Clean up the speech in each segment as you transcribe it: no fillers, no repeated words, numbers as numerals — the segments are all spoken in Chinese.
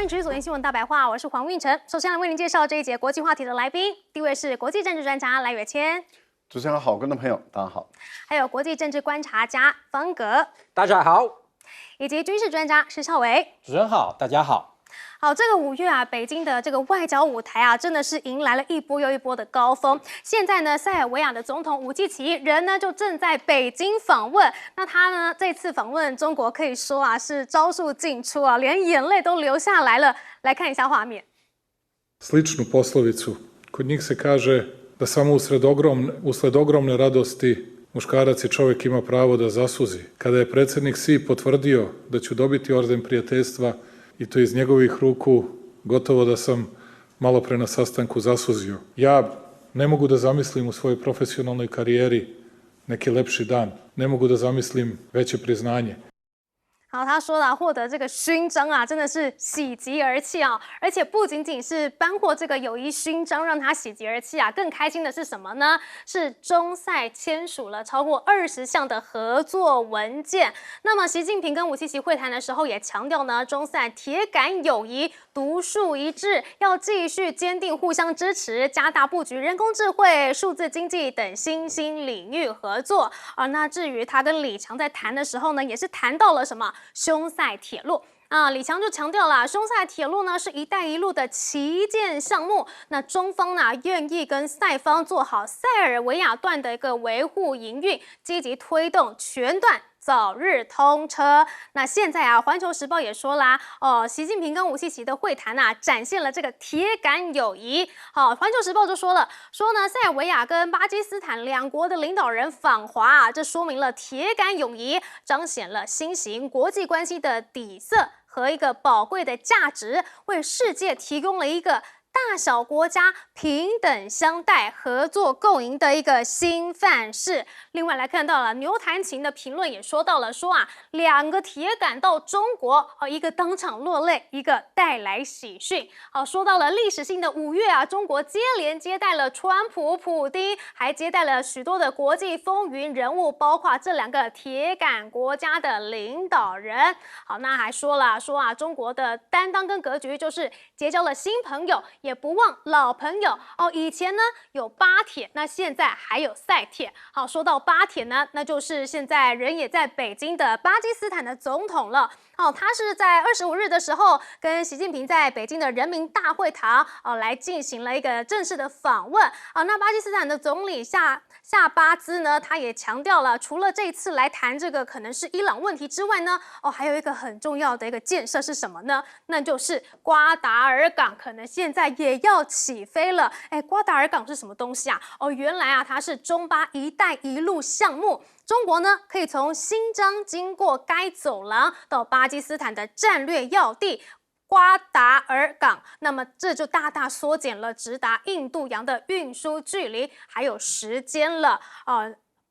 迎持续锁定新闻大白话，我是黄韵晨。首先来为您介绍这一节国际话题的来宾，第一位是国际政治专家赖岳谦。主持人好，观众朋友大家好。还有国际政治观察家方格，大家好。以及军事专家施孝伟。主持人好，大家好。好，这个5月啊，北京的这个外交舞台啊，真的是迎来了一波又一波的高峰。现在呢，塞尔维亚的总统武契奇人呢就正在北京访问。那他呢这次访问中国，可以说啊是招数尽出啊，连眼泪都流下来了。来看一下画面。Sličnu poslovicu. Kod njih se kaže da samo usled ogromne radosti muškarac i čovjek ima pravo da zasuzi. Kada je predsjednik Xi potvrdio da ću dobiti orden prijateljstva i to iz njegovih ruku, gotovo da sam malo pre na sastanku zasuzio. Ja ne mogu da zamislim u svojoj profesionalnoj karijeri neki lepši dan. Ne mogu da zamislim veće priznanje. 好，他说了，获得这个勋章啊，真的是喜极而泣啊！而且不仅仅是颁获这个友谊勋章让他喜极而泣啊，更开心的是什么呢？是中塞签署了超过20项的合作文件。那么习近平跟武契奇会谈的时候也强调呢，中塞铁杆友谊，独树一帜，要继续坚定互相支持，加大布局人工智慧、数字经济等新兴领域合作。那至于他跟李强在谈的时候呢，也是谈到了什么？匈塞铁路李强就强调了，匈塞铁路呢是一带一路的旗舰项目。那中方呢愿意跟塞方做好塞尔维亚段的一个维护营运，积极推动全段早日通车。那现在啊，《环球时报》也说啦，习近平跟武契奇的会谈啊，展现了这个铁杆友谊。好，《环球时报》就说呢，塞尔维亚跟巴基斯坦两国的领导人访华啊，这说明了铁杆友谊，彰显了新型国际关系的底色和一个宝贵的价值，为世界提供了一个大小国家平等相待、合作共赢的一个新范式。另外来看到了牛弹琴的评论也说到了，两个铁杆到中国，一个当场落泪，一个带来喜讯。说到了历史性的5月啊，中国接连接待了川普、普丁，还接待了许多的国际风云人物，包括这两个铁杆国家的领导人。好，那还说中国的担当跟格局就是结交了新朋友，也不忘老朋友以前呢有巴铁，那现在还有塞铁。好，说到巴铁呢，那就是现在人也在北京的巴基斯坦的总统了。他是在25日的时候跟习近平在北京的人民大会堂来进行了一个正式的访问那巴基斯坦的总理夏巴兹呢，他也强调了，除了这一次来谈这个可能是伊朗问题之外呢，还有一个很重要的一个建设是什么呢？那就是瓜达尔港可能现在也要起飞了。瓜达尔港是什么东西啊？原来啊，它是中巴一带一路项目。中国呢，可以从新疆经过该走廊到巴基斯坦的战略要地瓜达尔港，那么这就大大缩减了直达印度洋的运输距离还有时间了。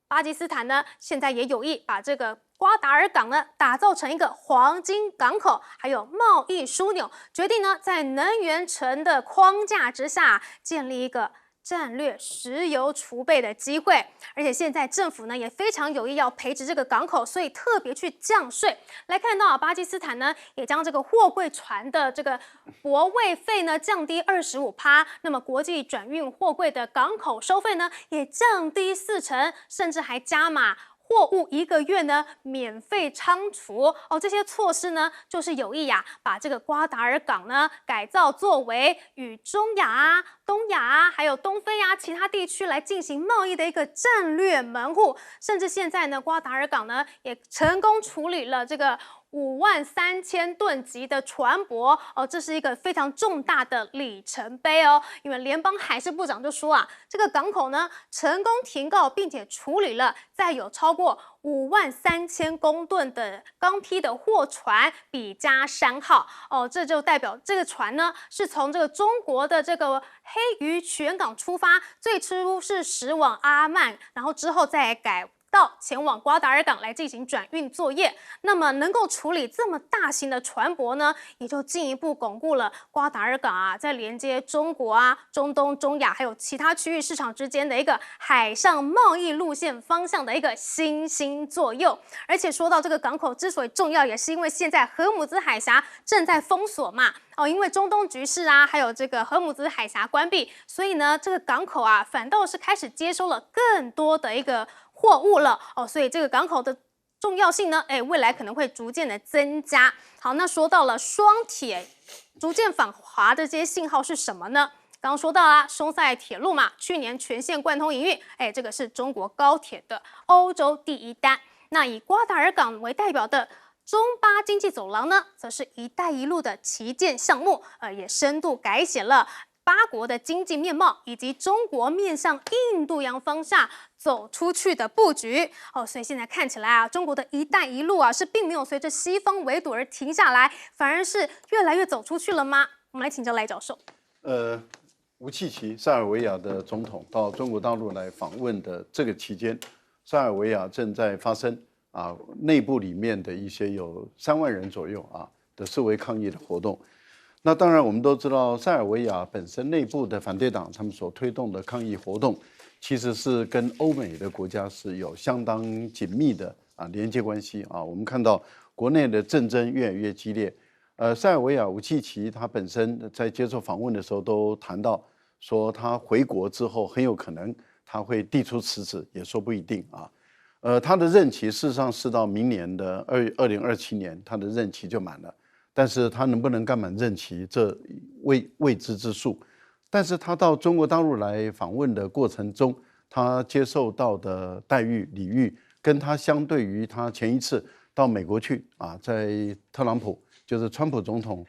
巴基斯坦呢，现在也有意把这个瓜达尔港呢打造成一个黄金港口，还有贸易枢纽，决定呢在能源城的框架之下建立一个战略石油储备的机会。而且现在政府呢也非常有意要培植这个港口，所以特别去降税。来看到巴基斯坦呢也将这个货柜船的这个泊位费呢降低25%，那么国际转运货柜的港口收费呢也降低40%，甚至还加码货物1个月呢免费仓储这些措施呢就是有意把这个瓜达尔港呢改造作为与中亚东亚还有东非其他地区来进行贸易的一个战略门户。甚至现在呢，瓜达尔港呢也成功处理了这个53000吨级的船舶这是一个非常重大的里程碑因为联邦海事部长就说这个港口呢成功停靠并且处理了载有超过53000公吨的钢坯的货船比加山号这就代表这个船呢是从这个中国的这个黑鱼泉港出发，最初是驶往阿曼，然后之后再改道前往瓜达尔港来进行转运作业。那么能够处理这么大型的船舶呢，也就进一步巩固了瓜达尔港啊，在连接中国啊、中东、中亚还有其他区域市场之间的一个海上贸易路线方向的一个欣欣作用。而且说到这个港口之所以重要，也是因为现在荷姆兹海峡正在封锁嘛。因为中东局势啊，还有这个荷姆兹海峡关闭，所以呢，这个港口啊，反倒是开始接收了更多的一个货物了所以这个港口的重要性呢，未来可能会逐渐的增加。好，那说到了双铁逐渐访华的这些信号是什么呢？刚刚说到啦，匈塞铁路嘛，去年全线贯通营运，这个是中国高铁的欧洲第一单。那以瓜达尔港为代表的中巴经济走廊呢，则是一带一路的旗舰项目，也深度改写了巴国的经济面貌，以及中国面向印度洋方向走出去的布局所以现在看起来啊，中国的一带一路啊，是并没有随着西方围堵而停下来，反而是越来越走出去了吗？我们来请教赖教授。吴契奇，塞尔维亚的总统到中国大陆来访问的这个期间，塞尔维亚正在发生内部里面的一些有3万人左右的示威抗议的活动。那当然我们都知道，塞尔维亚本身内部的反对党他们所推动的抗议活动，其实是跟欧美的国家是有相当紧密的连接关系我们看到国内的政争越来越激烈。塞尔维亚吴契奇他本身在接受访问的时候都谈到说，他回国之后很有可能他会递出辞职，也说不一定他的任期事实上是到明年的2027年，他的任期就满了。但是他能不能干满任期，这未知之数。但是他到中国大陆来访问的过程中，他接受到的待遇礼遇，跟他相对于他前一次到美国去在特朗普就是川普总统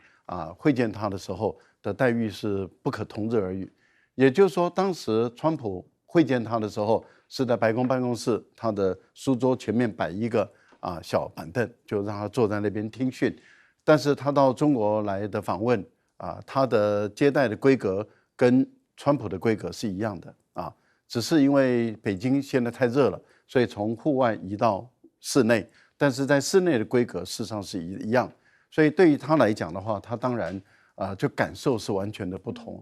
会见他的时候的待遇是不可同日而语。也就是说，当时川普会见他的时候，是在白宫办公室，他的书桌前面摆一个小板凳，就让他坐在那边听训。但是他到中国来的访问他的接待的规格跟川普的规格是一样的只是因为北京现在太热了，所以从户外移到室内，但是在室内的规格事实上是一样。所以对于他来讲的话，他当然就感受是完全的不同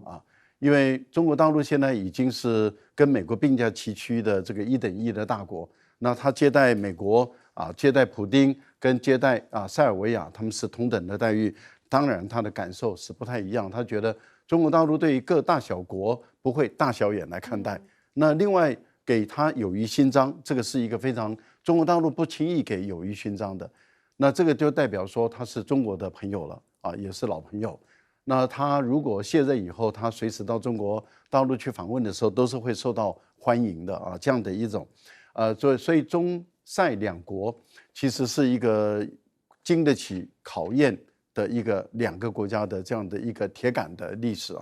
因为中国大陆现在已经是跟美国并驾齐驱的这个1等1的大国，那他接待美国接待普丁跟接待塞尔维亚，他们是同等的待遇，当然他的感受是不太一样。他觉得中国大陆对于各大小国不会大小眼来看待。那另外给他友谊勋章，这个是一个非常中国大陆不轻易给友谊勋章的。那这个就代表说他是中国的朋友了也是老朋友。那他如果卸任以后，他随时到中国大陆去访问的时候，都是会受到欢迎的这样的一种所以中塞两国其实是一个经得起考验的2个国家的这样的一个铁杆的历史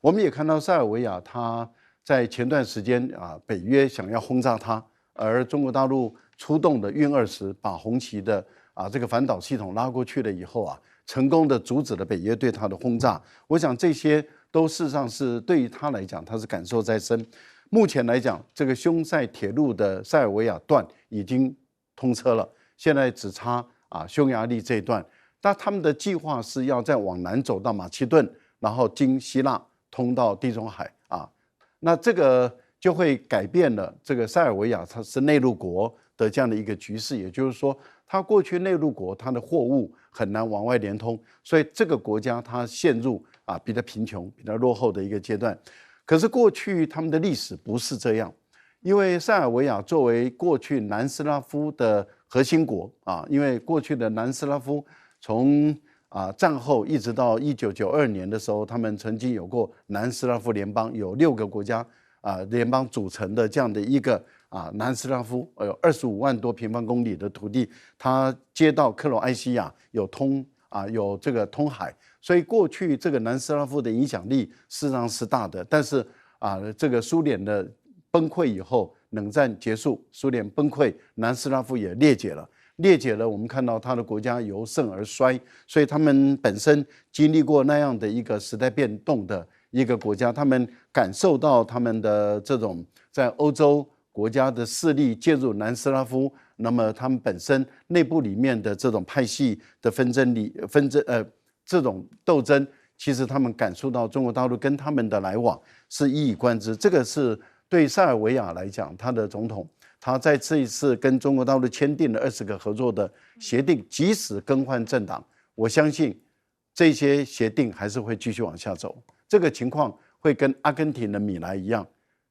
我们也看到塞尔维亚他在前段时间北约想要轰炸他，而中国大陆出动的运20把红旗的这个反导系统拉过去了以后成功的阻止了北约对他的轰炸。我想这些都事实上是对于他来讲，他是感受在身。目前来讲，这个匈塞铁路的塞尔维亚段已经通车了，现在只差匈牙利这一段。那他们的计划是要再往南走到马其顿，然后经希腊通到地中海那这个就会改变了这个塞尔维亚它是内陆国的这样的一个局势。也就是说，它过去内陆国它的货物很难往外连通，所以这个国家它陷入比较贫穷、比较落后的一个阶段。可是过去他们的历史不是这样，因为塞尔维亚作为过去南斯拉夫的核心国因为过去的南斯拉夫从战后一直到1992年的时候，他们曾经有过南斯拉夫联邦，有6个国家联邦组成的这样的一个南斯拉夫，有25万多平方公里的土地，它接到克罗埃西亚，有这个通海，所以过去这个南斯拉夫的影响力事实上是大的。但是这个苏联的崩溃以后，冷战结束，苏联崩溃，南斯拉夫也裂解了。我们看到他的国家由盛而衰，所以他们本身经历过那样的一个时代变动的一个国家，他们感受到他们的这种在欧洲国家的势力介入南斯拉夫，那么他们本身内部里面的这种派系的这种斗争，其实他们感受到中国大陆跟他们的来往是一以贯之。这个是对塞尔维亚来讲，他的总统他在这一次跟中国大陆签订了20个合作的协定，即使更换政党，我相信这些协定还是会继续往下走。这个情况会跟阿根廷的米莱一样，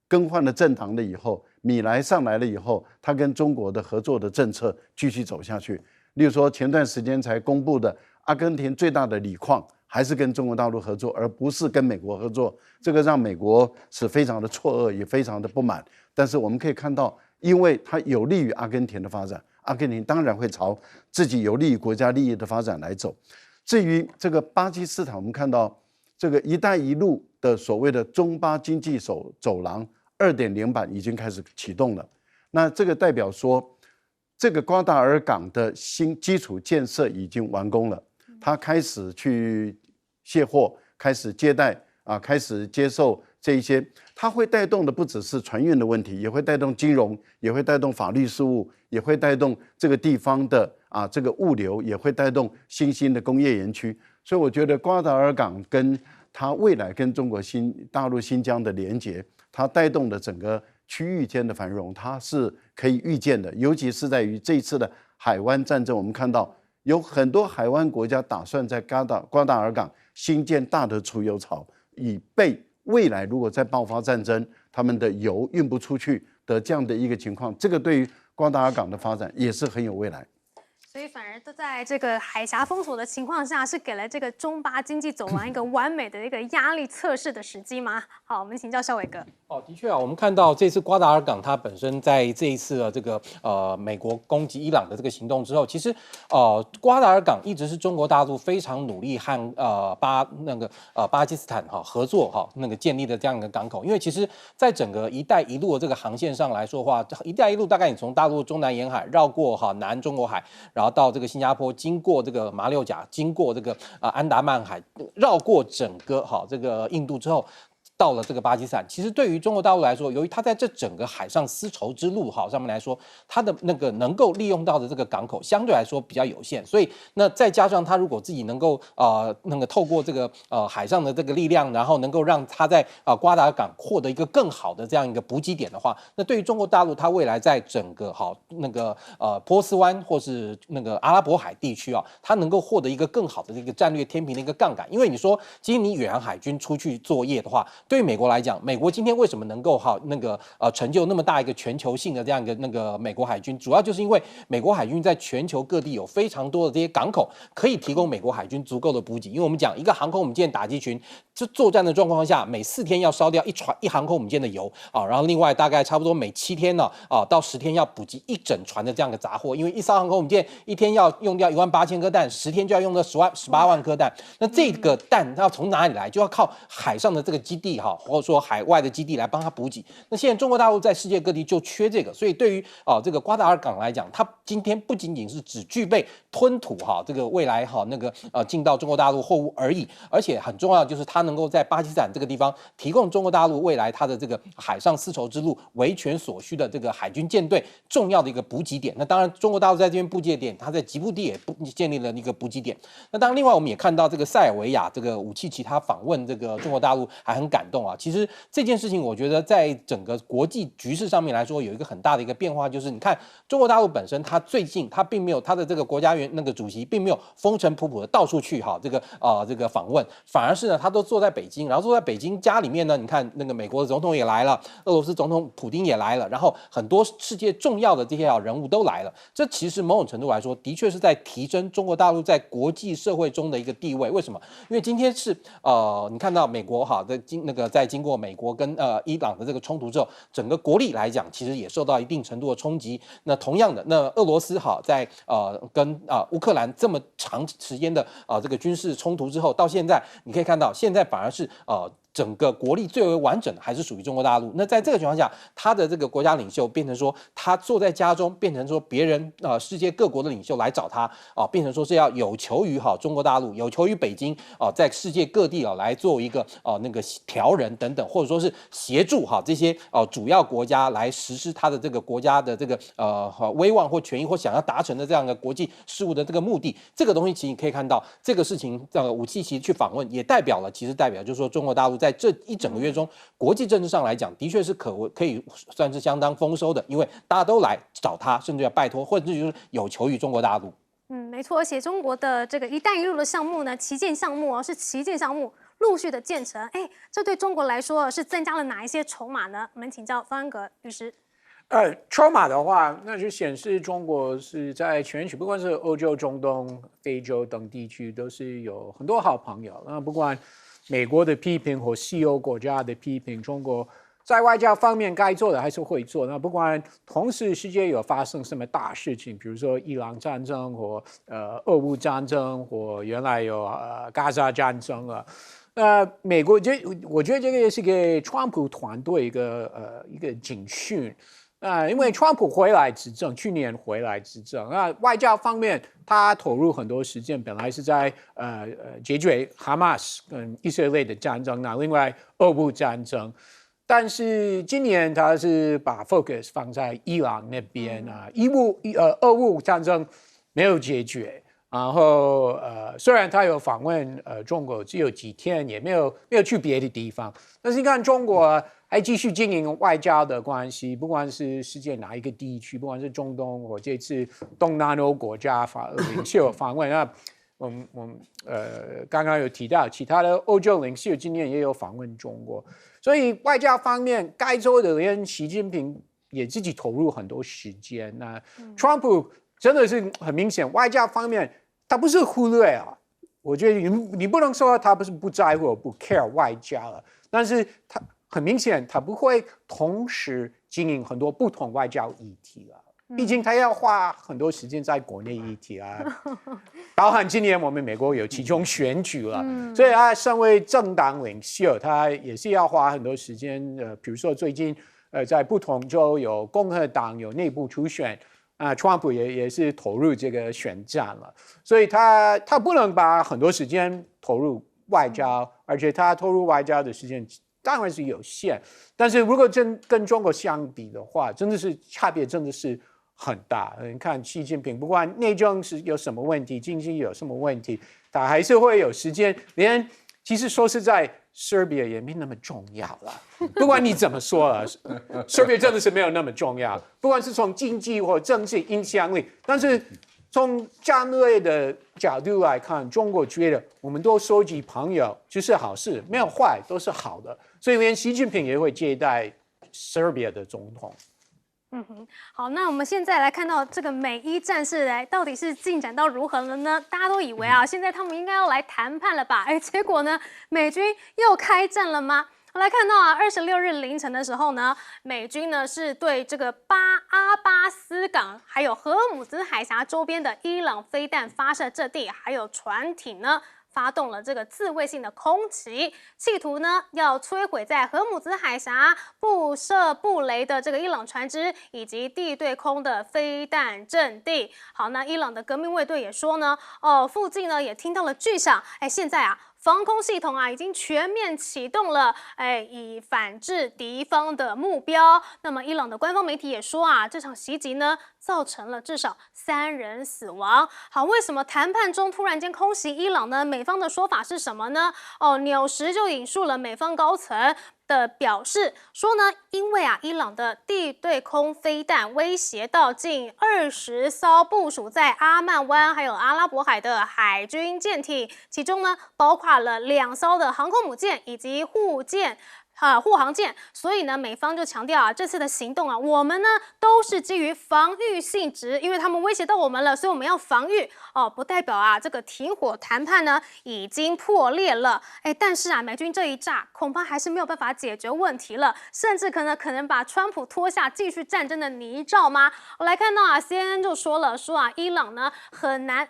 更换了政党了以后，米莱上来了以后，他跟中国的合作的政策继续走下去。例如说，前段时间才公布的阿根廷最大的锂矿还是跟中国大陆合作，而不是跟美国合作，这个让美国是非常的错愕，也非常的不满。但是我们可以看到，因为它有利于阿根廷的发展，阿根廷当然会朝自己有利于国家利益的发展来走。至于这个巴基斯坦，我们看到这个“一带一路”的所谓的中巴经济走廊2.0版已经开始启动了。那这个代表说，这个瓜达尔港的新基础建设已经完工了，它开始去卸货，开始接待开始接受这一些，它会带动的不只是船运的问题，也会带动金融，也会带动法律事务，也会带动这个地方的这个物流，也会带动新兴的工业园区。所以我觉得瓜达尔港跟它未来跟中国大陆新疆的连结，它带动的整个区域间的繁荣，它是可以预见的。尤其是在于这一次的海湾战争，我们看到有很多海湾国家打算在瓜达尔港新建大的储油槽，以备未来如果再爆发战争，他们的油运不出去的这样的一个情况。这个对于瓜达尔港的发展也是很有未来。所以反而都在这个海峡封锁的情况下，是给了这个中巴经济走廊一个完美的一个压力测试的时机吗？好，我们请教孝伟哥。的确我们看到这次瓜达尔港它本身在这一次的这个美国攻击伊朗的这个行动之后，其实瓜达尔港一直是中国大陆非常努力和巴基斯坦合作建立的这样一个港口。因为其实在整个“一带一路”的这个航线上来说的话，“一带一路”大概你从大陆中南沿海绕过南中国海，然后到这个新加坡，经过这个马六甲，经过这个安达曼海，绕过整个这个印度之后，到了这个巴基斯坦。其实对于中国大陆来说，由于它在这整个海上丝绸之路上面来说，它的那个能够利用到的这个港口相对来说比较有限，所以那再加上它如果自己能够透过这个海上的这个力量，然后能够让它在瓜达尔港获得一个更好的这样一个补给点的话，那对于中国大陆它未来在整个波斯湾或是那个阿拉伯海地区它能够获得一个更好的这个战略天平的一个杠杆。因为你说今天你远洋海军出去作业的话，对于美国来讲，美国今天为什么能够成就那么大一个全球性的这样一个美国海军，主要就是因为美国海军在全球各地有非常多的这些港口可以提供美国海军足够的补给。因为我们讲一个航空母舰打击群，这作战的状况下，每4天要烧掉一航空母舰的油然后另外大概差不多每7天到10天要补给1整船的这样一个杂货。因为一艘航空母舰1天要用掉18000颗弹，10天就要用到18万颗弹。那这个弹要从哪里来，就要靠海上的这个基地或者说海外的基地来帮他补给。那现在中国大陆在世界各地就缺这个，所以对于这个瓜达尔港来讲，它今天不仅仅是只具备吞吐这个未来进到中国大陆货物而已，而且很重要就是它能够在巴基斯坦这个地方提供中国大陆未来它的这个海上丝绸之路维权所需的这个海军舰队重要的一个补给点。那当然中国大陆在这边补给点，它在吉布地也建立了一个补给点。那当然另外我们也看到这个塞尔维亚这个武契奇他访问这个中国大陆还很感动其实这件事情我觉得在整个国际局势上面来说有一个很大的一个变化，就是你看中国大陆本身它最近它并没有它的这个国家主席并没有风尘仆仆的到处去这个访问，反而是呢他都坐在北京，然后坐在北京家里面呢，你看那个美国的总统也来了，俄罗斯总统普丁也来了，然后很多世界重要的这些人物都来了。这其实某种程度来说的确是在提升中国大陆在国际社会中的一个地位。为什么？因为今天是你看到美国在经过美国跟伊朗的这个冲突之后，整个国力来讲其实也受到一定程度的冲击。那同样的，那俄罗斯在跟乌克兰这么长时间的这个军事冲突之后，到现在你可以看到，现在反而是整个国力最为完整的还是属于中国大陆。那在这个情况下，他的这个国家领袖变成说，他坐在家中，变成说别人世界各国的领袖来找他变成说是要有求于中国大陆，有求于北京在世界各地来做一个那个调人等等，或者说是协助这些主要国家来实施他的这个国家的这个威望或权益或想要达成的这样的国际事务的这个目的。这个东西其实你可以看到，这个事情武契奇去访问，也代表就是说中国大陆在这一整个月中，国际政治上来讲，的确是可以算是相当丰收的，因为大家都来找他，甚至要拜托，或者就是有求于中国大陆。没错，而且中国的这个“一带一路”的项目呢，旗舰项目是旗舰项目，陆续的建成。这对中国来说是增加了哪一些筹码呢？我们请教方安格律师。筹码的话，那就显示中国是在全球，不管是欧洲、中东、非洲等地区，都是有很多好朋友。那不管美国的批评或西欧国家的批评，中国在外交方面该做的还是会做。那不管同时世界有发生什么大事情，比如说伊朗战争或俄乌战争，或原来有加沙战争了。美国我觉得这个也是给川普团队一个警讯。因为川普回来执政，去年回来执政，外交方面他投入很多时间，本来是在解决哈马斯跟以色列的战争，那另外俄乌战争，但是今年他是把 focus 放在伊朗那边俄乌战争没有解决。然后虽然他有访问中国，只有几天，也没有去别的地方，但是你看中国还继续经营外交的关系，不管是世界哪一个地区，不管是中东或这次东南欧国家领袖访问，那我们刚刚有提到其他的欧洲领袖今年也有访问中国，所以外交方面该做的连习近平也自己投入很多时间。那川普真的是很明显，外交方面他不是忽略我觉得你不能说他不在乎不 care 外交了，但是他很明显他不会同时经营很多不同外交议题了。毕竟他要花很多时间在国内议题包含今年我们美国有期中选举了，所以他身为政党领袖，他也是要花很多时间。比如说最近在不同州有共和党有内部初选。川普也是投入这个选战了，所以他不能把很多时间投入外交，而且他投入外交的时间当然是有限。但是如果跟中国相比的话，真的是差别真的是很大。你看习近平，不管内政是有什么问题，经济有什么问题，他还是会有时间。其实说实在，Serbia 也没那么重要了。不管你怎么说了，Serbia 真的是没有那么重要。不管是从经济或政治影响力，但是从战略的角度来看，中国觉得我们多收集朋友就是好事，没有坏，都是好的。所以连习近平也会接待 Serbia 的总统。好，那我们现在来看到这个美伊战事到底是进展到如何了呢？大家都以为现在他们应该要来谈判了吧？结果呢，美军又开战了吗？我来看到26日凌晨的时候呢，美军呢是对这个阿巴斯港还有荷尔姆兹海峡周边的伊朗飞弹发射阵地还有船艇呢，发动了这个自卫性的空袭，企图呢要摧毁在荷尔姆兹海峡布设布雷的这个伊朗船只以及地对空的飞弹阵地。好，那伊朗的革命卫队也说呢，附近呢也听到了巨响，现在防空系统已经全面启动了，以反制敌方的目标。那么伊朗的官方媒体也说这场袭击呢造成了至少3人死亡。好，为什么谈判中突然间空袭伊朗呢？美方的说法是什么呢？纽时就引述了美方高层的表示说呢，因为伊朗的地对空飞弹威胁到近20艘部署在阿曼湾还有阿拉伯海的海军舰艇，其中呢包括了2艘的航空母舰以及护舰。护航舰，所以呢，美方就强调啊，这次的行动啊，我们呢都是基于防御性质，因为他们威胁到我们了，所以我们要防御哦，不代表啊这个停火谈判呢已经破裂了。但是啊，美军这一炸恐怕还是没有办法解决问题了，甚至可能把川普拖下继续战争的泥沼吗？我来看到啊 ，CNN 就说啊，伊朗呢很难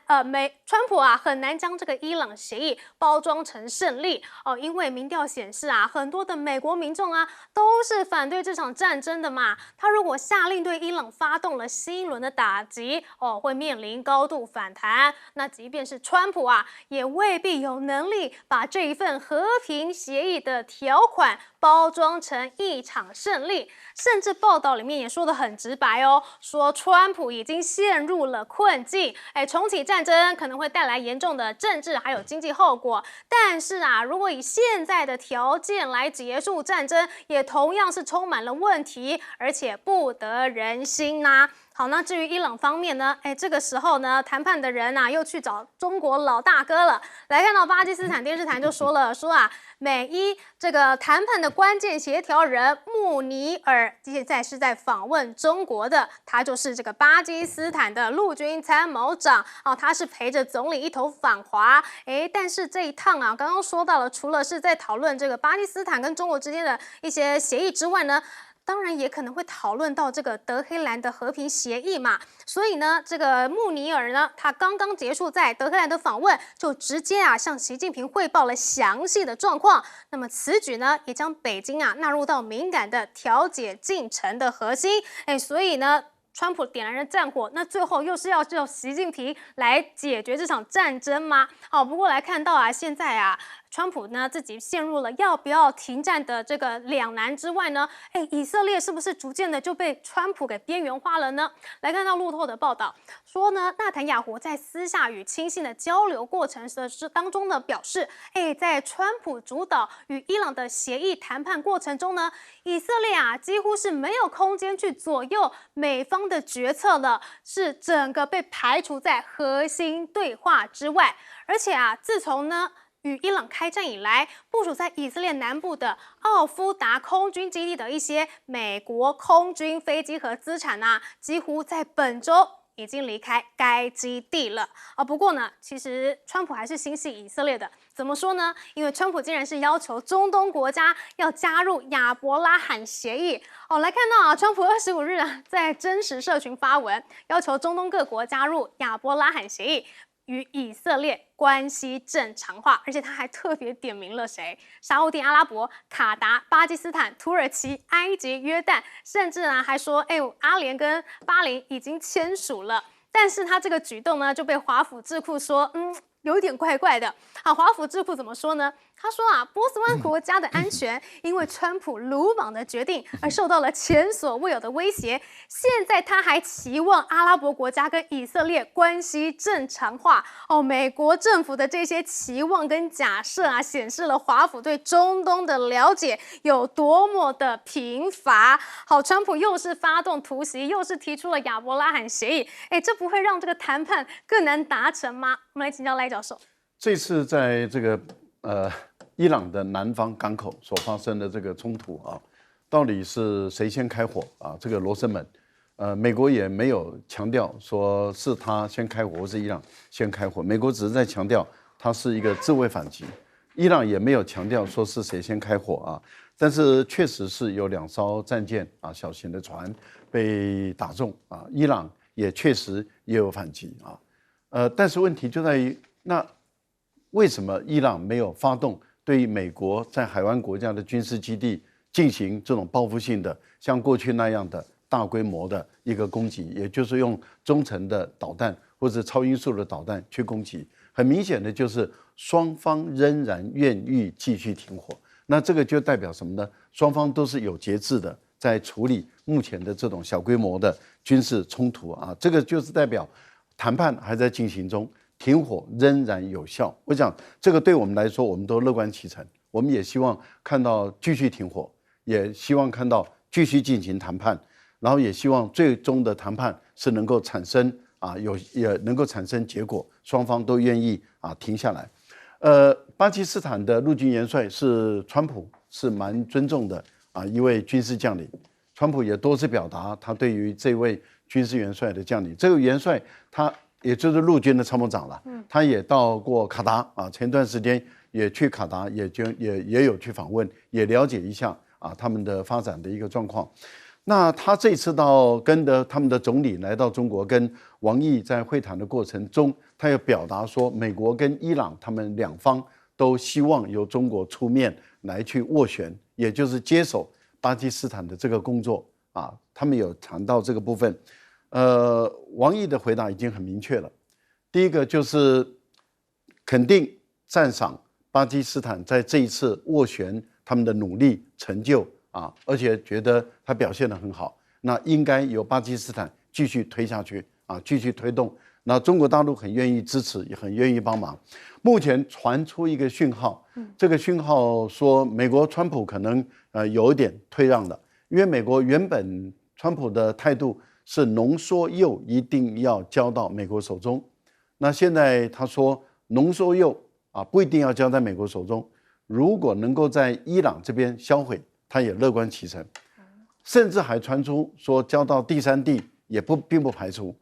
川普啊很难将这个伊朗协议包装成胜利哦，因为民调显示啊，很多的美国民众啊都是反对这场战争的嘛。他如果下令对伊朗发动了新一轮的打击哦，会面临高度反弹。那即便是川普啊，也未必有能力把这一份和平协议的条款包装成一场胜利。甚至报道里面也说得很直白哦，说川普已经陷入了困境，重启战争可能会带来严重的政治还有经济后果。但是啊，如果以现在的条件来结束战争，也同样是充满了问题，而且不得人心呐。好，那至于伊朗方面呢？这个时候呢，谈判的人啊又去找中国老大哥了。来看到巴基斯坦电视台就说啊，美伊这个谈判的关键协调人穆尼尔现在是在访问中国的，他就是这个巴基斯坦的陆军参谋长哦，他是陪着总理一同访华。但是这一趟啊，刚刚说到了，除了是在讨论这个巴基斯坦跟中国之间的一些协议之外呢，当然也可能会讨论到这个德黑兰的和平协议嘛，所以呢，这个穆尼尔呢，他刚刚结束在德黑兰的访问，就直接啊向习近平汇报了详细的状况。那么此举呢，也将北京啊纳入到敏感的调解进程的核心。所以呢，川普点燃了战火，那最后又是要习近平来解决这场战争吗？好，不过来看到啊，现在啊，川普呢自己陷入了要不要停战的这个两难之外呢，以色列是不是逐渐的就被川普给边缘化了呢？来看到路透的报道说呢，纳坦雅胡在私下与亲信的交流过程当中呢，表示，在川普主导与伊朗的协议谈判过程中呢，以色列啊几乎是没有空间去左右美方的决策了，是整个被排除在核心对话之外。而且啊，自从呢与伊朗开战以来，部署在以色列南部的奥夫达空军基地的一些美国空军飞机和资产啊，几乎在本周已经离开该基地了不过呢，其实川普还是心系以色列的。怎么说呢？因为川普竟然是要求中东国家要加入亚伯拉罕协议来看到啊，川普25日啊在真实社群发文，要求中东各国加入亚伯拉罕协议，与以色列关系正常化，而且他还特别点名了谁？沙烏地阿拉伯、卡达、巴基斯坦、土耳其、埃及、约旦，甚至呢还说，阿联跟巴林已经签署了。但是他这个举动呢，就被华府智库说，有点怪怪的。好，华府智库怎么说呢？他说啊，波斯湾国家的安全因为川普鲁莽的决定而受到了前所未有的威胁。现在他还期望阿拉伯国家跟以色列关系正常化美国政府的这些期望跟假设啊，显示了华府对中东的了解有多么的贫乏。好，川普又是发动突袭，又是提出了亚伯拉罕协议，这不会让这个谈判更难达成吗？我们来请教赖教授。这次在这个伊朗的南方港口所发生的这个冲突啊，到底是谁先开火啊？这个罗生门，美国也没有强调说是他先开火或是伊朗先开火，美国只是在强调它是一个自卫反击。伊朗也没有强调说是谁先开火啊，但是确实是有2艘战舰啊，小型的船被打中啊，伊朗也确实也有反击啊，但是问题就在于那。为什么伊朗没有发动对美国在海湾国家的军事基地进行这种报复性的，像过去那样的大规模的一个攻击，也就是用中程的导弹或者超音速的导弹去攻击？很明显的就是双方仍然愿意继续停火。那这个就代表什么呢？双方都是有节制的在处理目前的这种小规模的军事冲突啊，这个就是代表谈判还在进行中。停火仍然有效，我想这个对我们来说，我们都乐观其成。我们也希望看到继续停火，也希望看到继续进行谈判，然后也希望最终的谈判是能够产生也能够产生结果，双方都愿意停下来。巴基斯坦的陆军元帅是川普是蛮尊重的一位军事将领。川普也多次表达他对于这位军事元帅的将领，这个元帅他也就是陆军的参谋长了，他也到过卡达前段时间也去卡达，也有去访问，也了解一下他们的发展的一个状况。那他这次跟他们的总理来到中国，跟王毅在会谈的过程中，他也表达说，美国跟伊朗他们两方都希望由中国出面来去斡旋，也就是接手巴基斯坦的这个工作他们有谈到这个部分。王毅的回答已经很明确了，第一个就是肯定赞赏巴基斯坦在这一次斡旋他们的努力成就而且觉得他表现得很好，那应该由巴基斯坦继续推下去继续推动。那中国大陆很愿意支持，也很愿意帮忙。目前传出一个讯号，这个讯号说美国川普可能有一点退让了，因为美国原本川普的态度是浓缩铀一定要交到美国手中，那现在他说浓缩铀不一定要交在美国手中，如果能够在伊朗这边销毁，他也乐观其成，甚至还传出说交到第三地也并不排除。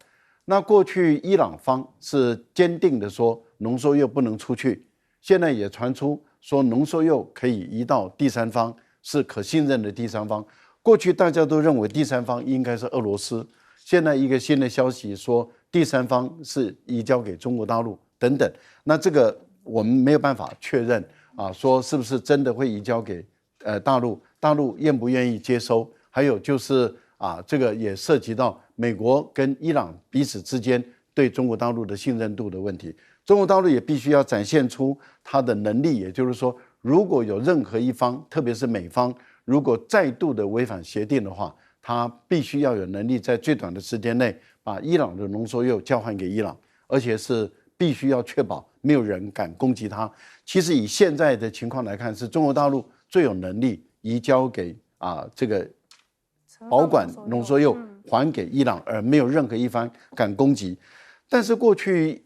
那过去伊朗方是坚定的说浓缩铀不能出去，现在也传出说浓缩铀可以移到第三方，是可信任的第三方。过去大家都认为第三方应该是俄罗斯，现在一个新的消息说第三方是移交给中国大陆等等。那这个我们没有办法确认说是不是真的会移交给大陆，大陆愿不愿意接收？还有就是这个也涉及到美国跟伊朗彼此之间对中国大陆的信任度的问题。中国大陆也必须要展现出它的能力，也就是说，如果有任何一方，特别是美方，如果再度的违反协定的话，它必须要有能力在最短的时间内把伊朗的浓缩铀交还给伊朗，而且是必须要确保没有人敢攻击它。其实以现在的情况来看，是中国大陆最有能力移交给这个保管浓缩铀还给伊朗，而没有任何一方敢攻击。但是过去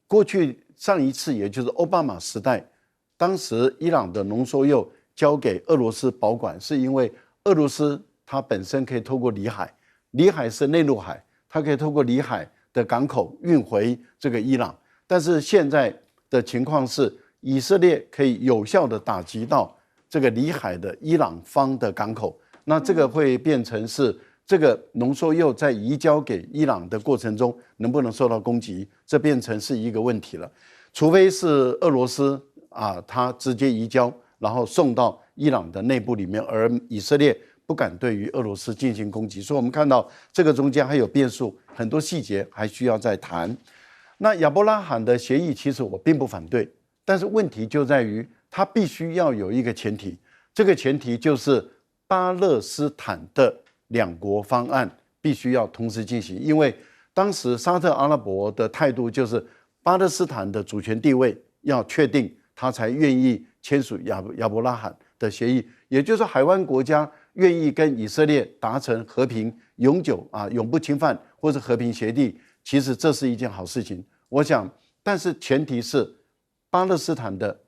过去上一次，也就是奥巴马时代，当时伊朗的浓缩铀交给俄罗斯保管，是因为俄罗斯它本身可以透过里海，里海是内陆海，它可以透过里海的港口运回这个伊朗。但是现在的情况是，以色列可以有效的打击到这个里海的伊朗方的港口，那这个会变成是这个浓缩铀在移交给伊朗的过程中能不能受到攻击，这变成是一个问题了。除非是俄罗斯它直接移交，然后送到伊朗的内部里面，而以色列不敢对于俄罗斯进行攻击，所以我们看到这个中间还有变数，很多细节还需要再谈。那亚伯拉罕的协议其实我并不反对，但是问题就在于它必须要有一个前提，这个前提就是巴勒斯坦的两国方案必须要同时进行，因为当时沙特阿拉伯的态度就是巴勒斯坦的主权地位要确定，他才愿意签署亚伯拉罕的协议，也就是海湾国家愿意跟以色列达成和平、永不侵犯或是和平协定，其实这是一件好事情。我想，但是前提是巴勒斯坦的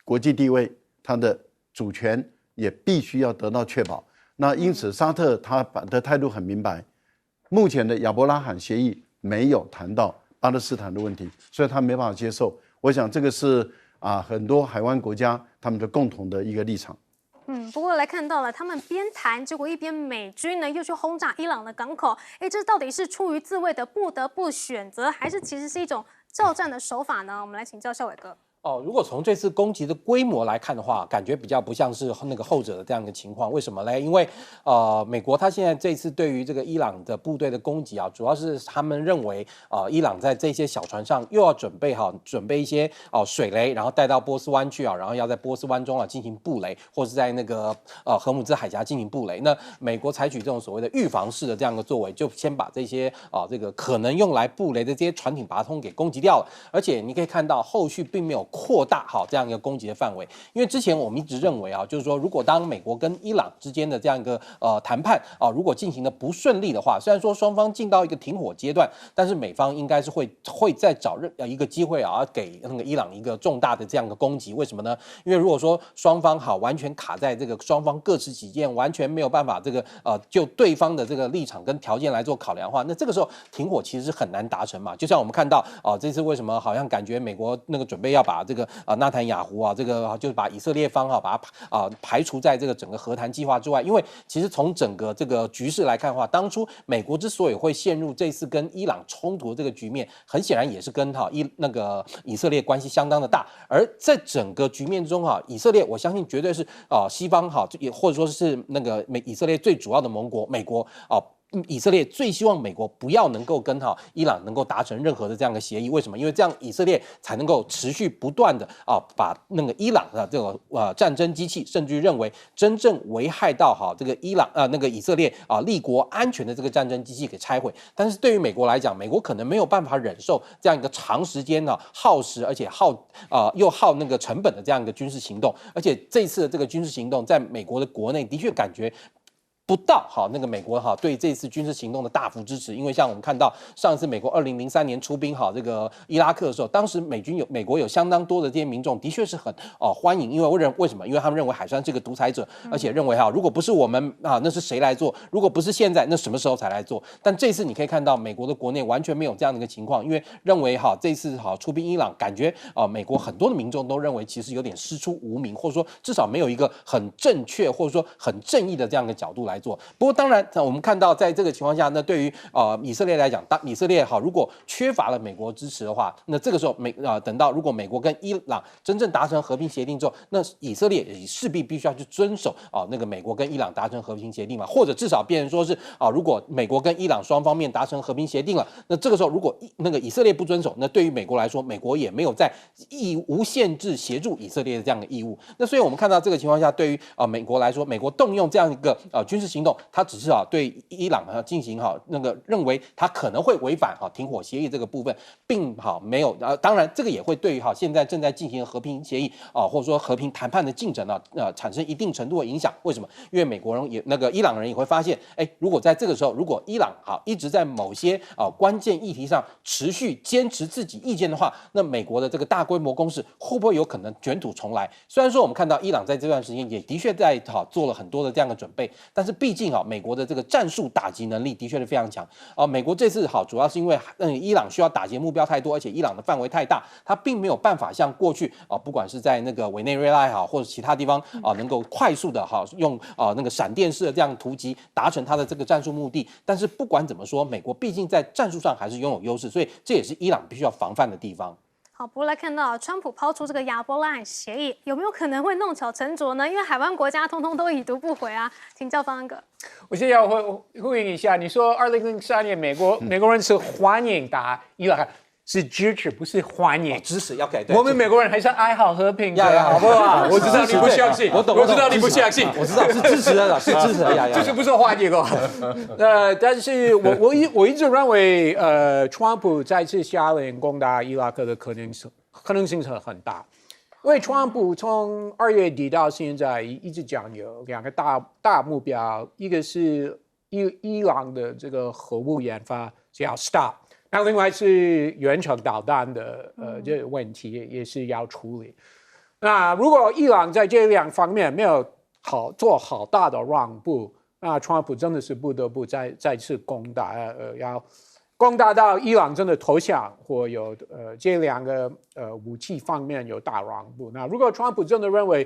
国际地位，它的主权也必须要得到确保。那因此，沙特他的态度很明白，目前的亚伯拉罕协议没有谈到巴勒斯坦的问题，所以他没办法接受。我想这个是很多海湾国家他们的共同的一个立场。不过来看到了，他们边谈，结果一边美军呢又去轰炸伊朗的港口，这到底是出于自卫的不得不选择，还是其实是一种教战的手法呢？我们来请教孝瑋哥。如果从这次攻击的规模来看的话，感觉比较不像是那个后者的这样一个情况。为什么呢？因为美国他现在这次对于这个伊朗的部队的攻击主要是他们认为伊朗在这些小船上又要准备一些水雷，然后带到波斯湾去然后要在波斯湾中进行布雷，或是在那个荷姆兹海峡进行布雷。那美国采取这种所谓的预防式的这样的作为，就先把这些这个可能用来布雷的这些船艇把它给攻击掉了。而且你可以看到后续并没有扩大这样一个攻击的范围。因为之前我们一直认为就是说，如果当美国跟伊朗之间的这样一个谈判如果进行的不顺利的话，虽然说双方进到一个停火阶段，但是美方应该是会再找一个机会给那个伊朗一个重大的这样一个攻击。为什么呢？因为如果说双方完全卡在这个双方各持己见，完全没有办法这个就对方的这个立场跟条件来做考量的话，那这个时候停火其实是很难达成嘛。就像我们看到这次为什么好像感觉美国那个准备要把这个纳坦雅胡这个就是把以色列方把它排除在这个整个和谈计划之外，因为其实从整个这个局势来看的话，当初美国之所以会陷入这次跟伊朗冲突的这个局面，很显然也是跟那个以色列关系相当的大。而在整个局面中以色列我相信绝对是西方也或者说是那个以色列最主要的盟国美国以色列最希望美国不要能够跟伊朗能够达成任何的这样的协议。为什么？因为这样以色列才能够持续不断的把那个伊朗的这个战争机器，甚至于认为真正危害到这个伊朗那个以色列立国安全的这个战争机器给拆毁。但是对于美国来讲，美国可能没有办法忍受这样一个长时间耗时而且又耗那个成本的这样一个军事行动。而且这一次的这个军事行动，在美国的国内的确感觉不到那个美国对这次军事行动的大幅支持。因为像我们看到上一次美国2003年出兵这个伊拉克的时候，当时美国有相当多的这些民众的确是很欢迎。因为为什么？因为他们认为海珊是个独裁者，而且认为如果不是我们那是谁来做？如果不是现在，那什么时候才来做？但这次你可以看到美国的国内完全没有这样的一个情况，因为认为这次出兵伊朗，感觉美国很多的民众都认为其实有点师出无名，或者说至少没有一个很正确或者说很正义的这样的角度来做。不过当然我们看到在这个情况下，那对于以色列来讲，当以色列如果缺乏了美国支持的话，那这个时候等到如果美国跟伊朗真正达成和平协定之后，那以色列也势必必须要去遵守那个美国跟伊朗达成和平协定嘛，或者至少变成说是如果美国跟伊朗双方面达成和平协定了，那这个时候如果那个以色列不遵守，那对于美国来说，美国也没有在无限制协助以色列的这样的义务。那所以我们看到这个情况下，对于美国来说，美国动用这样一个军事行动，它只是对伊朗进行那个认为它可能会违反停火协议这个部分，并没有当然这个也会对于现在正在进行和平协议或者说和平谈判的进程产生一定程度的影响。为什么？因为美国人也那个伊朗人也会发现，如果在这个时候，如果伊朗一直在某些关键议题上持续坚持自己意见的话，那美国的这个大规模攻势会不会有可能卷土重来？虽然说我们看到伊朗在这段时间也的确在做了很多的这样的准备，但是毕竟美国的这个战术打击能力的确是非常强美国这次主要是因为伊朗需要打击目标太多，而且伊朗的范围太大，它并没有办法像过去不管是在那个委内瑞拉或者其他地方能够快速的用那个闪电式的这样突击达成它的这个战术目的。但是不管怎么说，美国毕竟在战术上还是拥有优势，所以这也是伊朗必须要防范的地方。好，不过来看到川普抛出这个亚伯拉罕协议，有没有可能会弄巧成拙呢？因为海湾国家通通都已读不回啊。请教方安哥。我现在要呼应一下，你说2003年美国人是欢迎打伊拉克，是支持，不是欢迎。支持要给我们美国人还是爱好和平的，好不好？我知道你不相信，我知道你不相信，我知道是支持的，是支持的，就是不是欢迎哦。但是我一直认为，川普再次下令攻打伊拉克的可能性是很大。因为川普从2月底到现在一直讲有两个大目标，一个是伊朗的这个核武研发是要 stop， 那另外是远程导弹的这个问题也是要处理。那如果伊朗在这两方面没有做好大的让步，那川普真的是不得不再次攻打，要攻打到伊朗真的投降，或有这两个武器方面有大让步。那如果川普真的认为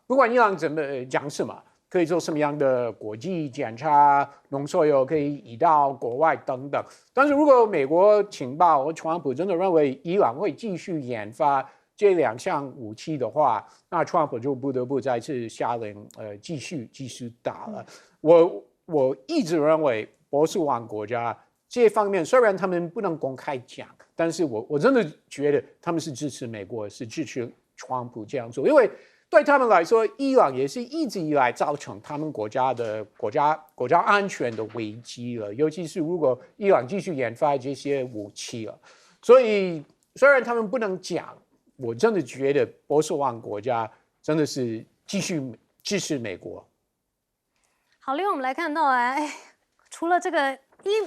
不管伊朗怎么讲什么，可以做什么样的国际检查，浓缩铀可以移到国外等等，但是如果美国情报和川普真的认为伊朗会继续研发这两项武器的话，那川普就不得不再次下令继续打了。我一直认为波斯湾国家这方面虽然他们不能公开讲，但是我真的觉得他们是支持美国，是支持川普这样做，因为对他们来说，伊朗也是一直以来造成他们国家安全的危机了，尤其是如果伊朗继续研发这些武器了。所以虽然他们不能讲，我真的觉得波斯湾国家真的是继续支持美国。好，另外我们来看到，除了这个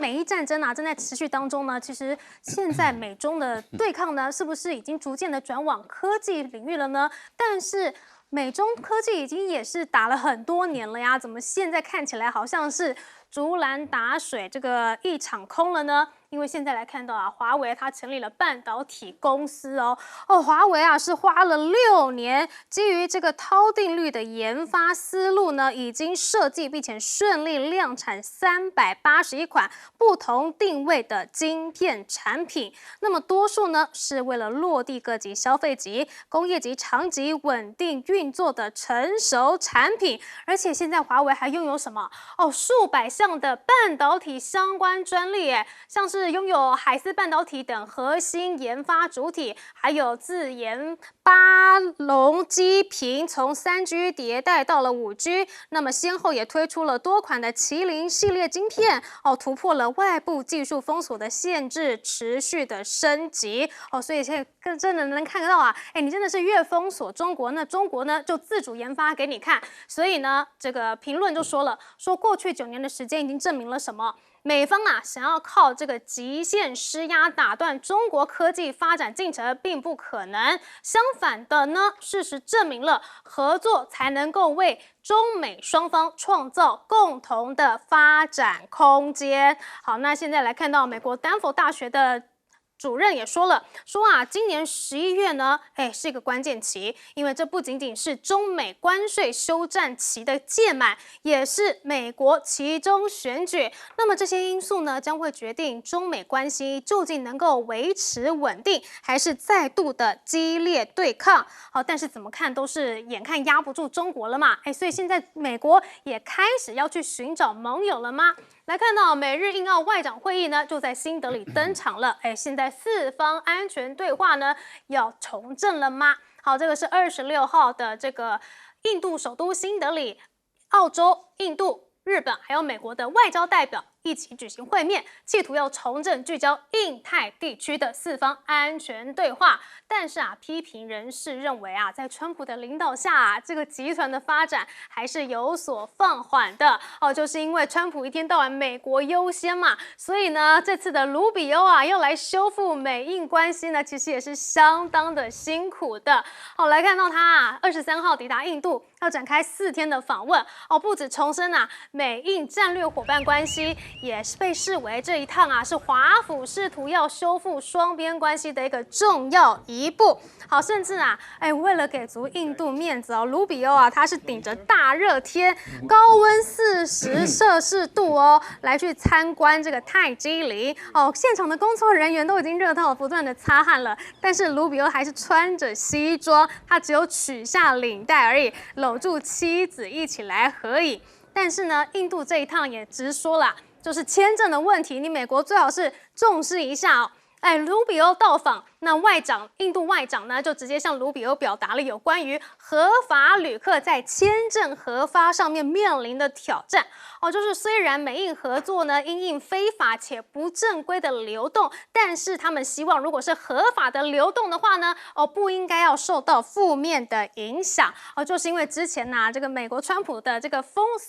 美伊战争啊正在持续当中呢，其实现在美中的对抗呢，是不是已经逐渐的转往科技领域了呢？但是美中科技已经也是打了很多年了呀，怎么现在看起来好像是竹篮打水，这个一场空了呢？因为现在来看到啊，华为它成立了半导体公司哦，华为啊是花了6年，基于这个涛定律的研发思路呢，已经设计并且顺利量产381款不同定位的晶片产品。那么多数呢是为了落地各级消费级、工业级长期稳定运作的成熟产品。而且现在华为还拥有什么？数百项的半导体相关专利，像是拥有海思半导体等核心研发主体，还有自研巴龙基频，从3G 迭代到了5G， 那么先后也推出了多款的麒麟系列晶片，突破了外部技术封锁的限制，持续的升级，所以现在真的能看得到啊，你真的是越封锁中国，那中国呢就自主研发给你看。所以呢，这个评论就说了，说过去9年的时间已经证明了什么？美方啊，想要靠这个极限施压打断中国科技发展进程，并不可能。相反的呢，事实证明了合作才能够为中美双方创造共同的发展空间。好，那现在来看到美国丹佛大学的主任也说了，今年11月呢，是一个关键期，因为这不仅仅是中美关税休战期的届满，也是美国期中选举。那么这些因素呢，将会决定中美关系究竟能够维持稳定，还是再度的激烈对抗。好，但是怎么看都是眼看压不住中国了嘛，所以现在美国也开始要去寻找盟友了吗？来看到美日印澳外长会议呢，就在新德里登场了。现在4方安全对话呢要重振了吗？好，这个是26号的这个印度首都新德里，澳洲、印度、日本还有美国的外交代表一起举行会面，企图要重振聚焦印太地区的4方安全对话。但是啊，批评人士认为啊，在川普的领导下啊，这个集团的发展还是有所放缓的就是因为川普一天到晚美国优先嘛，所以呢，这次的卢比欧啊要来修复美印关系呢，其实也是相当的辛苦的。好，来看到他啊，23号抵达印度，要展开4天的访问不止重申啊美印战略伙伴关系，也是被视为这一趟啊是华府试图要修复双边关系的一个重要一步。好，甚至啊，为了给足印度面子卢比欧啊，他是顶着大热天，高温40摄氏度来去参观这个泰姬陵现场的工作人员都已经热到了不断的擦汗了，但是卢比欧还是穿着西装，他只有取下领带而已，搂住妻子一起来合影。但是呢，印度这一趟也直说了，就是签证的问题，你美国最好是重视一下卢比欧到访，那印度外长呢，就直接向卢比欧表达了有关于合法旅客在签证核发上面面临的挑战就是虽然美印合作呢因应非法且不正规的流动，但是他们希望如果是合法的流动的话呢不应该要受到负面的影响就是因为之前这个美国川普的这个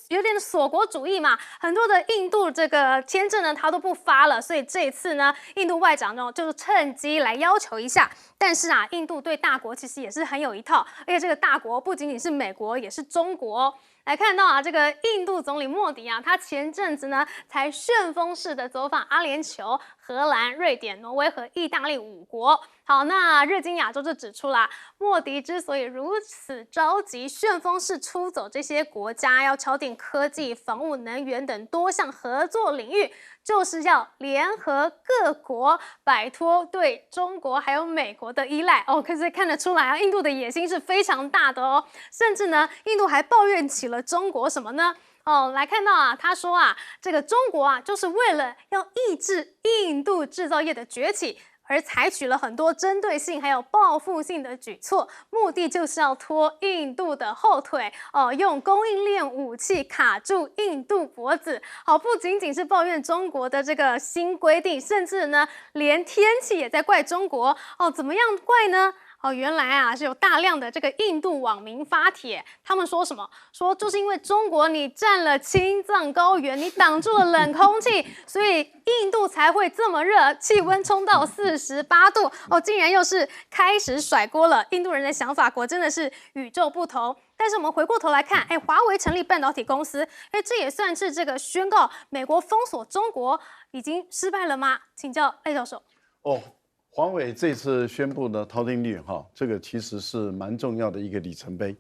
有点锁国主义嘛，很多的印度这个签证呢他都不发了，所以这一次呢，印度外长呢就是趁机来要求一下。但是啊，印度对大国其实也是很有一套，而且这个大国不仅仅是美国，也是中国来看到啊，这个印度总理莫迪啊，他前阵子呢才旋风式的走访阿联酋、荷兰、瑞典、挪威和意大利5国。好，那日经亚洲就指出啦，莫迪之所以如此着急旋风式出走这些国家，要敲定科技、防务、能源等多项合作领域，就是要联合各国摆脱对中国还有美国的依赖可是看得出来啊，印度的野心是非常大的甚至呢，印度还抱怨起了中国什么呢？来看到啊，他说啊，这个中国啊，就是为了要抑制印度制造业的崛起，而采取了很多针对性还有报复性的举措，目的就是要拖印度的后腿用供应链武器卡住印度脖子不仅仅是抱怨中国的这个新规定，甚至呢连天气也在怪中国怎么样怪呢？哦，原来啊是有大量的这个印度网民发帖，他们说什么？说就是因为中国你占了青藏高原，你挡住了冷空气，所以印度才会这么热，气温冲到48度。哦，竟然又是开始甩锅了。印度人的想法果真的是与众不同。但是我们回过头来看，华为成立半导体公司，这也算是这个宣告美国封锁中国已经失败了吗？请教赖教授。华为这次宣布的淘汰率这个其实是蛮重要的一个里程碑。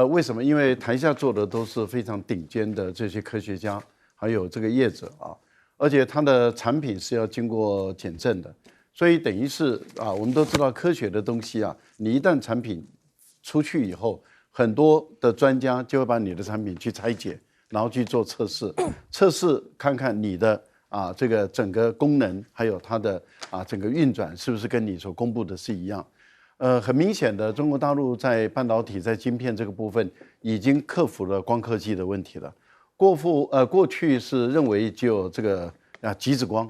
为什么？因为台下坐的都是非常顶尖的这些科学家，还有这个业者啊，而且它的产品是要经过检证的，所以等于是我们都知道科学的东西你一旦产品出去以后，很多的专家就会把你的产品去拆解，然后去做测试，测试看看你的这个整个功能，还有它的整个运转是不是跟你所公布的是一样。很明显的，中国大陆在半导体、在晶片这个部分已经克服了光刻机的问题了。过去是认为只有这个极紫光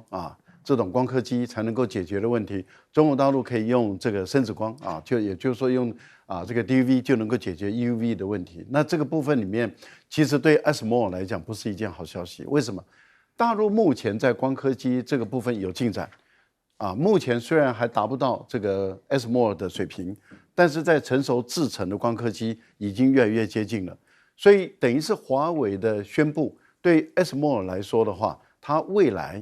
这种光刻机才能够解决的问题，中国大陆可以用这个深紫光也就是说用这个 DUV 就能够解决 EUV 的问题。那这个部分里面，其实对 ASML 来讲不是一件好消息。为什么？大陆目前在光刻机这个部分有进展目前虽然还达不到这个 ASML 的水平，但是在成熟制程的光刻机已经越来越接近了。所以等于是华为的宣布，对 ASML 来说的话，它未来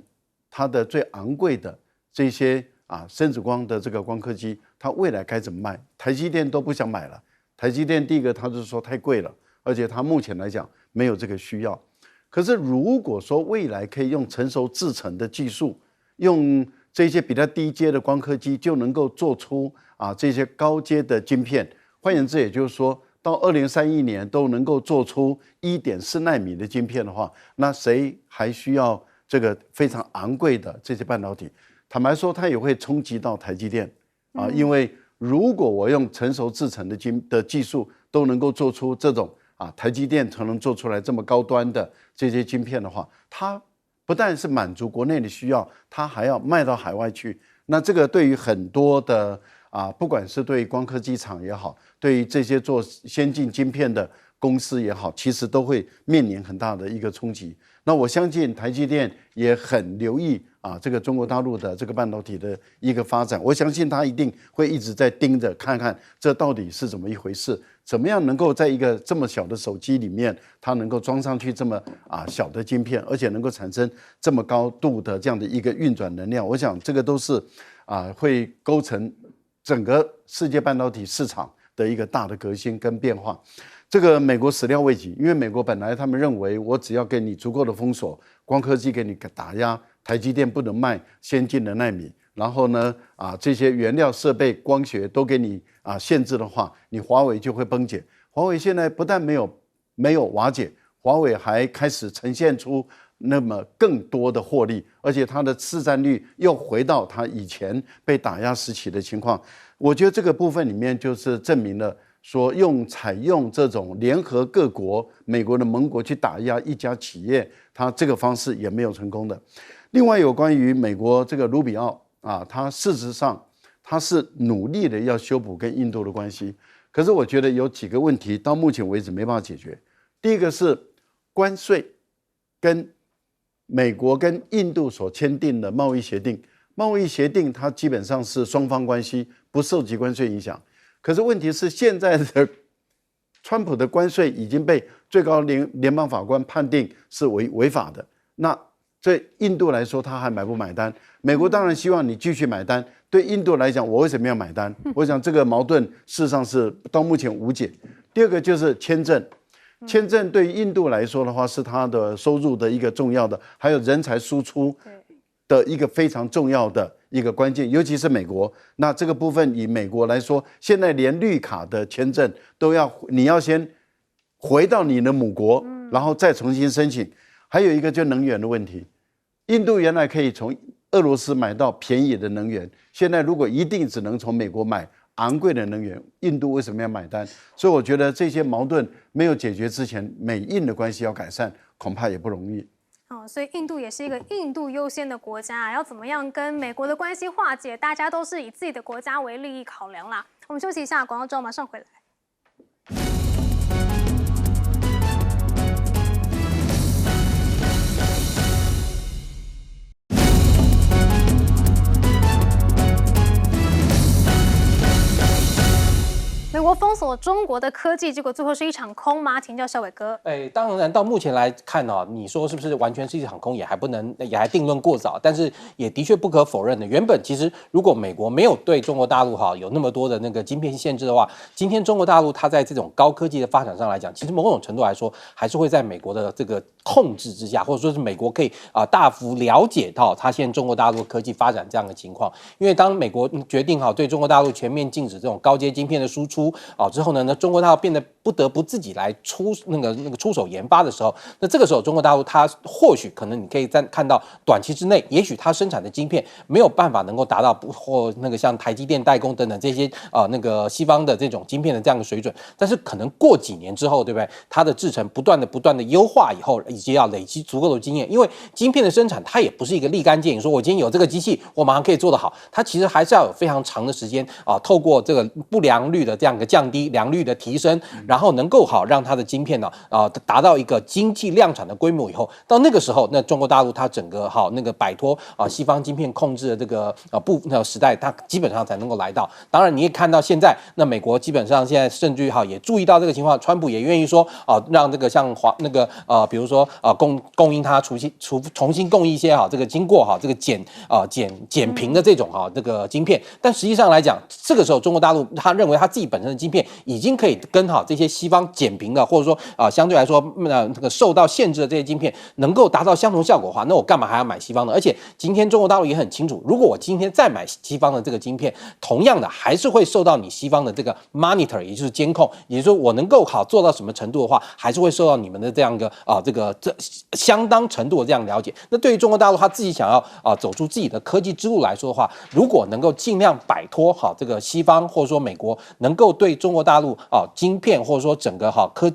它的最昂贵的这些深紫光的这个光刻机，它未来该怎么卖？台积电都不想买了。台积电第一个，它就是说太贵了，而且它目前来讲没有这个需要。可是如果说未来可以用成熟制程的技术，用这些比较低阶的光刻机，就能够做出这些高阶的晶片。换言之，也就是说到2031年都能够做出1.4奈米的晶片的话，那谁还需要这个非常昂贵的这些半导体？坦白说，它也会冲击到台积电因为如果我用成熟制程的技术都能够做出这种台积电才能做出来这么高端的这些晶片的话，它不但是满足国内的需要，它还要卖到海外去。那这个对于很多的不管是对光刻机厂也好，对于这些做先进晶片的公司也好，其实都会面临很大的一个冲击。那我相信台积电也很留意这个中国大陆的这个半导体的一个发展，我相信他一定会一直在盯着看看这到底是怎么一回事，怎么样能够在一个这么小的手机里面，它能够装上去这么小的晶片，而且能够产生这么高度的这样的一个运转能量。我想这个都是会构成整个世界半导体市场的一个大的革新跟变化。这个美国始料未及，因为美国本来他们认为，我只要给你足够的封锁，光刻机给你打压，台积电不能卖先进的奈米，然后呢这些原料设备、光学都给你限制的话，你华为就会崩解。华为现在不但没有瓦解，华为还开始呈现出那么更多的获利，而且它的市占率又回到它以前被打压时期的情况。我觉得这个部分里面就是证明了说采用这种联合各国、美国的盟国去打压一家企业，它这个方式也没有成功的。另外有关于美国这个卢比奥他事实上他是努力的要修补跟印度的关系，可是我觉得有几个问题到目前为止没办法解决。第一个是关税跟美国跟印度所签订的贸易协定，贸易协定它基本上是双方关系，不受及关税影响。可是问题是现在的川普的关税已经被最高联邦法官判定是违法的，那对印度来说他还买不买单？美国当然希望你继续买单，对印度来讲我为什么要买单？我想这个矛盾事实上是到目前无解。第二个就是签证，签证对于印度来说的话是它的收入的一个重要的，还有人才输出的一个非常重要的一个关键，尤其是美国。那这个部分以美国来说，现在连绿卡的签证你要先回到你的母国，然后再重新申请。还有一个就能源的问题，印度原来可以从俄罗斯买到便宜的能源，现在如果一定只能从美国买昂贵的能源，印度为什么要买单？所以我觉得这些矛盾没有解决之前，美印的关系要改善，恐怕也不容易。所以印度也是一个印度优先的国家要怎么样跟美国的关系化解，大家都是以自己的国家为利益考量啦。我们休息一下，广告之后马上回来。美国封锁中国的科技，结果最后是一场空吗？请教小伟哥。当然到目前来看哦，你说是不是完全是一场空，也还定论过早。但是也的确不可否认的，原本其实如果美国没有对中国大陆有那么多的那个晶片限制的话，今天中国大陆它在这种高科技的发展上来讲，其实某种程度来说，还是会在美国的这个控制之下，或者说是美国可以大幅了解到它现在中国大陆科技发展这样的情况。因为当美国决定对中国大陆全面禁止这种高阶晶片的输出之后呢，中国大陆变得不得不自己来出手研发的时候，那这个时候中国大陆它或许可能你可以看到短期之内，也许它生产的晶片没有办法能够达到或像台积电代工等等这些西方的这种晶片的这样的水准，但是可能过几年之后，对不对？它的制程不断的优化以后，以及要累积足够的经验，因为晶片的生产它也不是一个立竿见影，说我今天有这个机器，我马上可以做得好，它其实还是要有非常长的时间透过这个不良率的这样一个降低，良率的提升，然后能够让它的晶片达到一个经济量产的规模以后，到那个时候，那中国大陆它整个摆脱西方晶片控制的这个时代，它基本上才能够来到。当然，你也看到现在，那美国基本上现在甚至于也注意到这个情况，川普也愿意说让这个像比如说供应它重新供应一些这个经过这个减频的这种这个晶片，但实际上来讲，这个时候中国大陆他认为他自己本身的晶片已经可以跟这些西方减频的，或者说相对来说这个受到限制的这些晶片能够达到相同效果的话，那我干嘛还要买西方的？而且今天中国大陆也很清楚，如果我今天再买西方的这个晶片，同样的还是会受到你西方的这个 monitor， 也就是监控，也就是说我能够做到什么程度的话，还是会受到你们的这样一个这相当程度的这样了解。那对于中国大陆他自己想要走出自己的科技之路来说的话，如果能够尽量摆脱这个西方或者说美国能够对中国大陆晶片或者说整个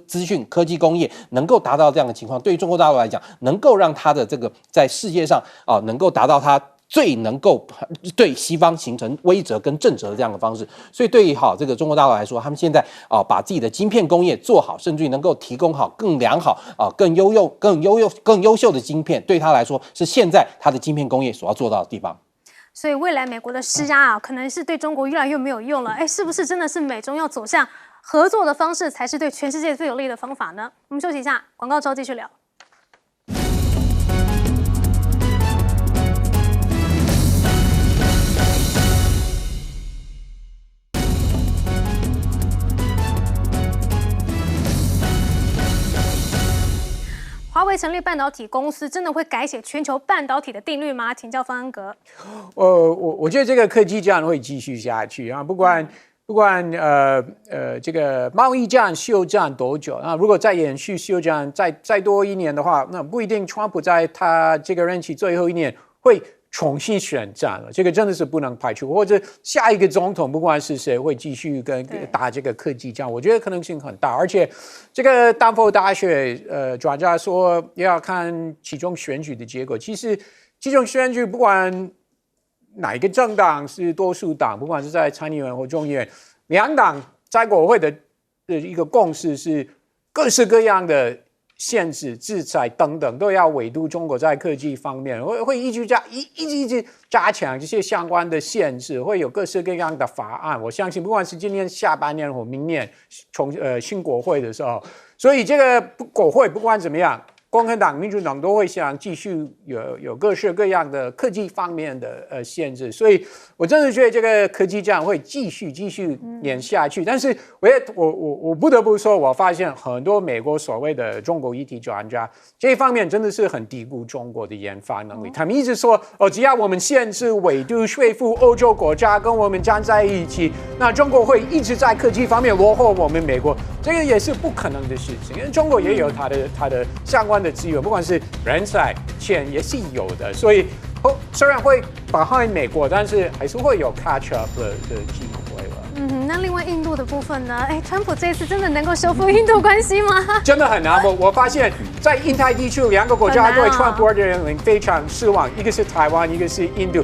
资讯科技工业能够达到这样的情况，对于中国大陆来讲，能够让它的这个在世界上能够达到它最能够对西方形成威慑跟震慑的这样的方式。所以对于这个中国大陆来说，他们现在把自己的晶片工业做好，甚至于能够提供更良好更优秀的晶片，对他来说是现在他的晶片工业所要做到的地方。所以未来美国的施压可能是对中国越来越没有用了。是不是真的是美中要走向合作的方式才是对全世界最有利的方法呢？我们休息一下，广告之后继续聊。华为成立半导体公司，真的会改写全球半导体的定律吗？请教方安格。我觉得这个科技战会继续下去啊，不管这个贸易战休战多久啊，如果再延续休战再多一年的话，那不一定川普在他这个任期最后一年会重新选战了，这个真的是不能排除，或者下一个总统不管是谁会继续打这个科技战，我觉得可能性很大。而且这个丹佛大学专家说也要看其中选举的结果，其实其中选举不管哪一个政党是多数党，不管是在参议院或众议院，两党在国会的一个共识是各式各样的限制、制裁等等都要围堵中国在科技方面，会一直加强这些相关的限制，会有各式各样的法案。我相信，不管是今年下半年或明年新国会的时候，所以这个国会不管怎么样，共和党、民主党都会想继续有各式各样的科技方面的限制，所以我真的觉得这个科技战会继续演下去。但是我不得不说，我发现很多美国所谓的中国议题专家这一方面真的是很低估中国的研发能力。他们一直说只要我们限制、围堵、说服欧洲国家跟我们站在一起，那中国会一直在科技方面落后我们美国，这个也是不可能的事情。因为中国也有它的相关的资源，不管是人才、钱也是有的，所以虽然会behind美国，但是还是会有 catch up 的机会了。那另外印度的部分呢？川普这次真的能够修复印度关系吗？真的很难。我发现，在印太地区两个国家对川普的人非常失望，一个是台湾，一个是印度。